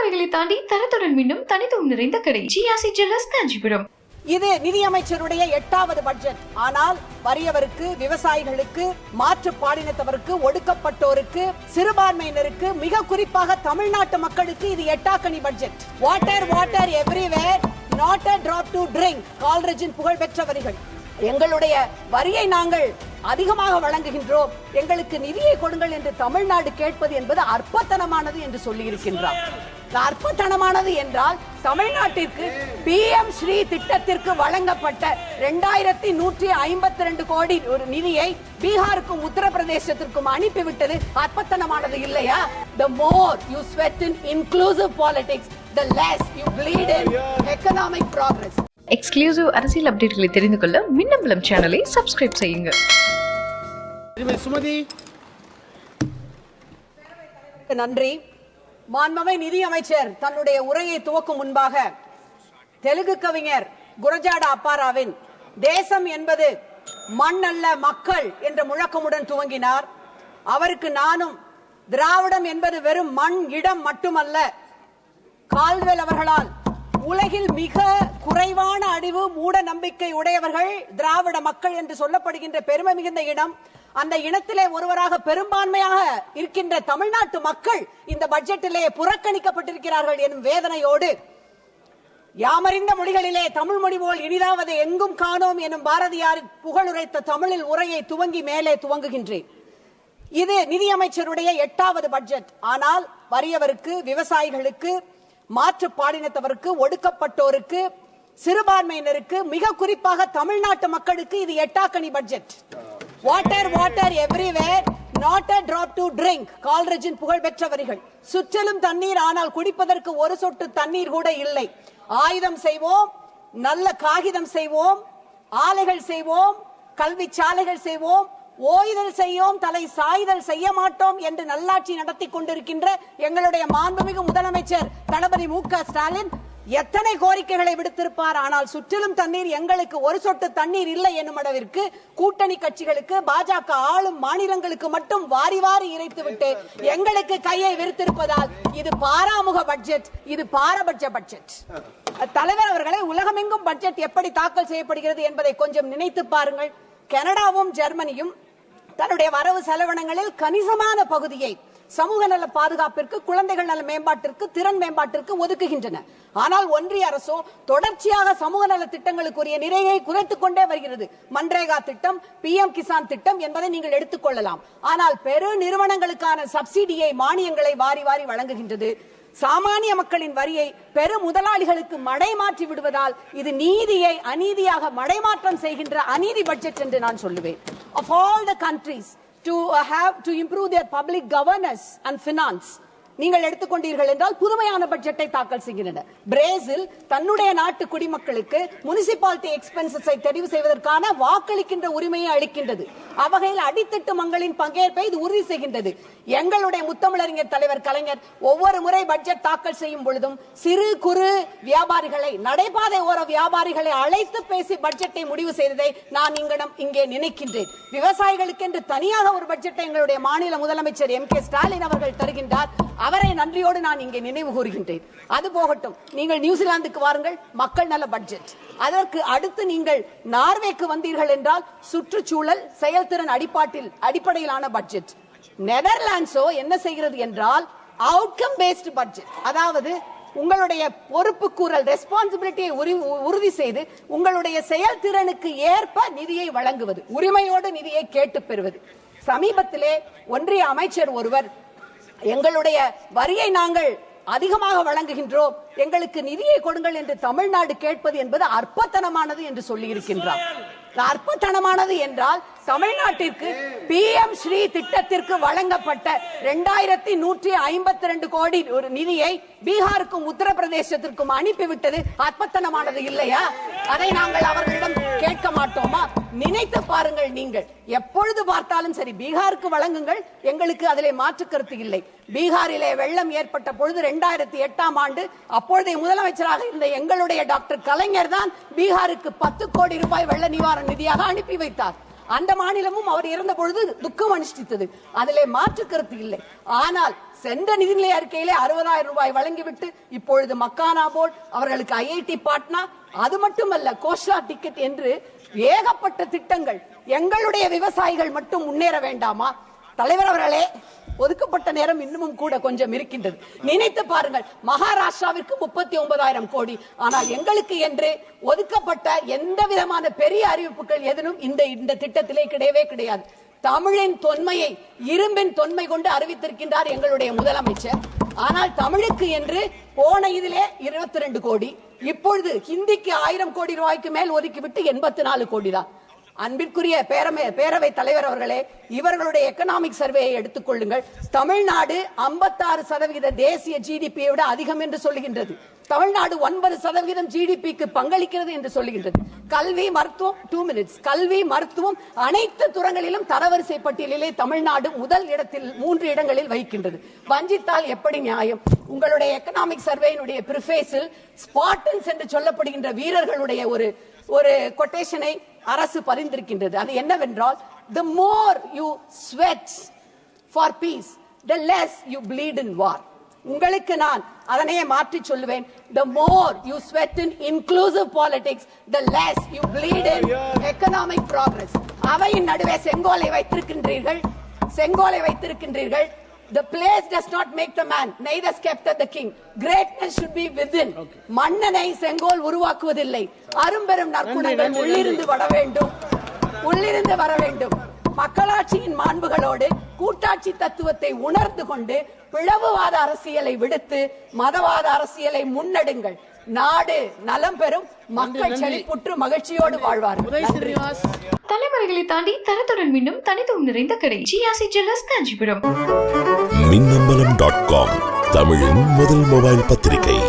தலைமுறைகளை தாண்டி தரத்துடன் மீண்டும் தனித்துவம் நிறைந்த கடை ஜிஆர்சி ஜுவல்லர்ஸ் காஞ்சிபுரம். இது நிதியமைச்சருடைய 8வது பட்ஜெட். ஆனால் வறியவருக்கு, விவசாயிகளுக்கு, மாற்றுப்பாலினத்தவருக்கு, ஒடுக்கப்பட்டோருக்கு, சிறுபான்மையினருக்கு, மிக குறிப்பாக தமிழ்நாட்டு மக்களுக்கு இது எட்டாக்கனி budget. Water water everywhere, not a drop to drink. கால்ரேஜின் புகழ்பெற்ற வரிகள். எங்களுடைய வரியை நாங்கள் அதிகமாக வழங்குகின்றோம், எங்களுக்கு நிதியை கொடுங்கள் என்று தமிழ்நாடு கேட்பது என்பது அற்பத்தனமானது என்று சொல்லி இருக்கின்றார். அற்பத்தனமானது என்றால் தமிழ்நாட்டிற்கு PM ஸ்ரீ திட்டத்திற்கு வழங்கப்பட்ட 2152 கோடி ஒரு நிதியை பீகாருக்கும் உத்தரப்பிரதேசத்திற்கும் அனுப்பிவிட்டது அற்பத்தனமானது இல்லையா? The more you sweat in inclusive politics, the less you bleed in economic progress. Exclusive அரசியல் அப்டேட்களை தெரிந்து கொள்ள மின்னம்பலம் சேனலை சப்ஸ்கிரைப் செய்யுங்க. நன்றி. மாண்புமிகு நிதியமைச்சர் தன்னுடைய உரையை துவக்கும் முன்பாக தெலுங்கு கவிஞர் குரஜாட அப்பாராவின் தேசம் என்பது மண் அல்ல மக்கள் என்ற முழக்கமுடன் துவங்கினார். அவருக்கு நானும் திராவிடம் என்பது வெறும் மண் இடம் மட்டுமல்ல, கால்வெல் அவர்களால் உலகில் மிக குறைவான அறிவு மூட நம்பிக்கை உடையவர்கள் திராவிட மக்கள் என்று சொல்லப்படுகின்ற பெருமை மிகுந்த இனம், அந்த இனத்திலே ஒருவராக பெரும்பான்மையாக இருக்கின்ற தமிழ்நாட்டு மக்கள் இந்த பட்ஜெட்டிலே புறக்கணிக்கப்பட்டிருக்கிறார்கள் எனும் வேதனையோடு யாமறிந்த மொழிகளிலே தமிழ் மொழி போல் இனிதாவது எங்கும் காணோம் எனும் பாரதியார் புகழுரைத்த தமிழில் உரையை துவங்கி மேலே துவங்குகின்றேன். இது நிதியமைச்சருடைய 8வது பட்ஜெட். ஆனால் வறியவருக்கு, விவசாயிகளுக்கு, மாற்றுப்பாலினத்தவருக்கு, ஒடுக்கப்பட்டோருக்கு, சிறுபான்மையினருக்கு, மிக குறிப்பாக தமிழ்நாட்டு மக்களுக்கு இது எட்டாக்கனி budget. Water water everywhere, not a drop to drink. கால்ரேஜின் புகழ்பெற்ற வரிகள். சுற்றிலும் தண்ணீர், ஆனால் குடிப்பதற்கு ஒரு சொட்டு தண்ணீர் கூட இல்லை. ஆயுதம் செய்வோம், நல்ல காகிதம் செய்வோம், ஆலைகள் செய்வோம், கல்வி சாலைகள் செய்வோம், ஓய்தல் செய்யோம், தலை சாய்தல் செய்ய மாட்டோம் என்று நல்லாட்சி நடத்தி கொண்டிருக்கின்ற எங்களுடைய மாண்புமிகு முதலமைச்சர் தளபதி மு.க. ஸ்டாலின் எத்தனை கோரிக்கைகளை விடுத்திருப்பார். ஆனால் சுற்றிலும் தண்ணீர், எங்களுக்கு ஒரு சொட்டு தண்ணீர் இல்லை என்னும் அளவிற்கு கூட்டணி கட்சிகளுக்கு, பாஜக ஆளும் மாநிலங்களுக்கு மட்டும் வாரி வாரி இறைத்துவிட்டு எங்களுக்கு கையை விரித்திருப்பதால் இது பாராமுக பட்ஜெட், இது பாரபட்ச பட்ஜெட். தலைவர் அவர்களை, உலகமெங்கும் பட்ஜெட் எப்படி தாக்கல் செய்யப்படுகிறது என்பதை கொஞ்சம் நினைத்து பாருங்கள். கனடாவும் ஜெர்மனியும் தன்னுடைய வரவு செலவினங்களில் கணிசமான பகுதியை சமூக நல பாதுகாப்பிற்கு, குழந்தைகள் நல மேம்பாட்டிற்கு, திறன் மேம்பாட்டிற்கு ஒதுக்குகின்றன. ஆனால் ஒன்றிய அரசோ தொடர்ச்சியாக சமூக நல திட்டங்களுக்குரிய நிறையை குறைத்துக் கொண்டே வருகிறது. மன்ரேகா திட்டம், PM கிசான் திட்டம் என்பதை நீங்கள் எடுத்துக்கொள்ளலாம். ஆனால் பெரு நிறுவனங்களுக்கான சப்சிடியை, மானியங்களை வாரி வாரி வழங்குகின்றது. சாமானிய மக்களின் வரியை பெரு முதலாளிகளுக்கு மடைமாற்றி விடுவதால் இது நீதியை அநீதியாக மடைமாற்றம் செய்கின்ற அநீதி பட்ஜெட் என்று நான் சொல்லுவேன். Of all the countries to improve their public governance and finance, நீங்கள் எடுத்துக்கொண்டீர்கள் என்றால் புதுமையான பட்ஜெட்டை தாக்கல் செய்கின்றன. பிரேசில் தன்னுடைய நாட்டு குடிமக்களுக்கு முனிசிபாலிட்டி எக்ஸ்பென்சஸை தெரிவு செய்வதற்கான வாக்களிக்கின்ற உரிமையை அளிக்கின்றது. அவ்வகையில் அடித்தட்டு மக்களின் பங்கேற்பை இது உறுதி செய்கின்றது. எங்களுடைய முத்தமிழறிஞர் தலைவர் கலைஞர் ஒவ்வொரு முறை பட்ஜெட் தாக்கல் செய்யும் பொழுதும் சிறு குறு வியாபாரிகளை, நடைபாதை ஓர வியாபாரிகளை அழைத்து பேசி பட்ஜெட்டை முடிவு செய்ததை நான் இங்கே நினைக்கின்றேன். விவசாயிகளுக்கு என்று தனியாக ஒரு பட்ஜெட்டை எங்களுடைய மாநில முதலமைச்சர் M.K. ஸ்டாலின் அவர்கள் தருகின்றார். அவரை நன்றியோடு நான் இங்கே நினைவு கூறுகின்றேன். அது போகட்டும், நீங்கள் நியூசிலாந்துக்கு வாருங்கள், மக்கள் நல பட்ஜெட். அதற்கு அடுத்து நீங்கள் நார்வேக்கு வந்தீர்கள் என்றால் சுற்றுச்சூழல், செயல்திறன் அடிப்படையிலான பட்ஜெட். நெதர்லாண்ட்ஸோ என்ன செய்கிறது என்றால் அவுட்கம் பேஸ்ட் பட்ஜெட். அதாவது உங்களுடைய பொறுப்புக்கூறல், ரெஸ்பான்சிபிலிட்டியை உறுதி செய்து உங்களுடைய செயல்திறனுக்கு ஏற்ப நிதியை வழங்குவது, உரிமையோடு நிதியை கேட்டு பெறுவது. சமீபத்திலே ஒன்றிய அமைச்சர் ஒருவர் எங்களுடைய வரியை நாங்கள் அதிகமாக வழங்குகின்றோம், எங்களுக்கு நிதியை கொடுங்கள் என்று தமிழ்நாடு கேட்பது என்பது அற்பத்தனமானது என்று சொல்லி இருக்கின்றார். அற்பத்தனமானது என்றால் தமிழ்நாட்டிற்கு PM ஸ்ரீ திட்டத்திற்கு வழங்கப்பட்ட 2152 கோடி ஒரு நிதியை பீகாருக்கும் உத்தரப்பிரதேசத்திற்கும் அனுப்பிவிட்டது அற்பத்தனமானது இல்லையா? அதை நாங்கள் அவர்களிடம் கேட்க மாட்டோமா? நினைத்து பாருங்கள். நீங்கள் எப்பொழுது பார்த்தாலும் சரி, பீகாருக்கு வழங்குங்கள், எங்களுக்கு அதிலே மாற்று கருத்து இல்லை. பீகாரிலே வெள்ளம் ஏற்பட்ட பொழுது 2008ஆம் ஆண்டு அப்பொழுதைய முதலமைச்சராக இருந்த எங்களுடைய டாக்டர் கலைஞர் தான் பீகாருக்கு 10 கோடி ரூபாய் வெள்ள நிவாரண நிதியாக அனுப்பி வைத்தார். அந்த மாநிலமும் அவர் இறந்த பொழுது துக்கம் அனுஷ்டித்தது. அதிலே மாற்று கருத்து இல்லை. ஆனால் சென்ற நிதிநிலை அறிக்கையிலே 60,000 ரூபாய் வழங்கிவிட்டு இப்பொழுது மக்கானா போர்ட், அவர்களுக்கு IIT பாட்னா, அது மட்டுமல்ல கோஸ்லா டிக்கெட் என்று ஏகப்பட்ட திட்டங்கள். எங்களுடைய விவசாயிகள் மட்டும் முன்னேற வேண்டாமா? தலைவர் அவர்களே, ஒதுக்கப்பட்ட நேரம் இன்னமும் கூட கொஞ்சம் இருக்கின்றது. நினைத்து பாருங்கள், மகாராஷ்டிராவிற்கு 39,000 கோடி. ஆனால் எங்களுக்கு என்று ஒதுக்கப்பட்ட எந்த விதமான பெரிய அறிவிப்புகள் எதுவும் இந்த திட்டத்திலே கிடையவே கிடையாது. தமிழின் தொன்மையை இரும்பின் தொன்மை கொண்டு அறிவித்திருக்கின்றார் எங்களுடைய முதலமைச்சர். ஆனால் தமிழுக்கு என்று போன இதிலே 22 கோடி, இப்பொழுது ஹிந்திக்கு 1000 கோடி ரூபாய்க்கு மேல் ஒதுக்கிவிட்டு 84 கோடி தான். அன்பிற்குரிய பேரவை தலைவர் அவர்களே, இவர்களுடைய எக்கனாமிக் சர்வேயை எடுத்துக் கொள்ளுங்கள். தமிழ்நாடு 56% தேசிய ஜிடிபியை விட அதிகம் என்று சொல்லுகின்றது. தமிழ்நாடு 9% ஜிடிபிக்கு பங்களிக்கிறது என்று சொல்லுகின்றது. கல்வி, மருத்துவம் 2 minutes, கல்வி, மருத்துவம் அனைத்து துறைகளிலும் தரவரிசை பட்டியலிலே தமிழ்நாடு முதல் இடத்தில் 3 இடங்களில் வகிக்கின்றது. வஞ்சித்தால் எப்படி நியாயம்? உங்களுடைய எக்கனாமிக் சர்வேயினுடைய பிரிஃபேஸில் ஸ்பார்டன்ஸ் என்று சொல்லப்படுகின்ற வீரர்களுடைய ஒரு கொட்டேஷனை அரசு பரிந்திருக்கின்றது. அது என்னவென்றால், the more you sweat for peace, the less you bleed in war. உங்களுக்கு நான் அதனையே மாற்றி சொல்லுவேன், the more you sweat in inclusive politics, the less you bleed in economic progress. அவையின் நடுவே செங்கோலை வைத்திருக்கின்றீர்கள். The place does not make the man, neither scepter the king. Greatness should be within. மன்னனை செங்கோல் உருவாக்குவதில்லை. அரும்பெரும் நற்குணங்கள் உள்ளிருந்து வர வேண்டும். மக்களாட்சியின் மாண்புகளோடு கூட்டாட்சி தத்துவத்தை உணர்ந்து கொண்டு பிளவுவாத அரசியலை விடுத்து மதவாத அரசியலை முன்னெடுங்கள். நாடு நலம் பெறும், மக்கள் செழிப்புற்று மகிழ்ச்சியோடு வாழ்வார்கள். தலைமுறைகளை தாண்டி தரத்துடன் மீண்டும் தனித்துவம் நிறைந்த கடை GRC ஜுவல்லர்ஸ் காஞ்சிபுரம். மின்னம்பலம்.com தமிழின் முதல் மொபைல் பத்திரிகை.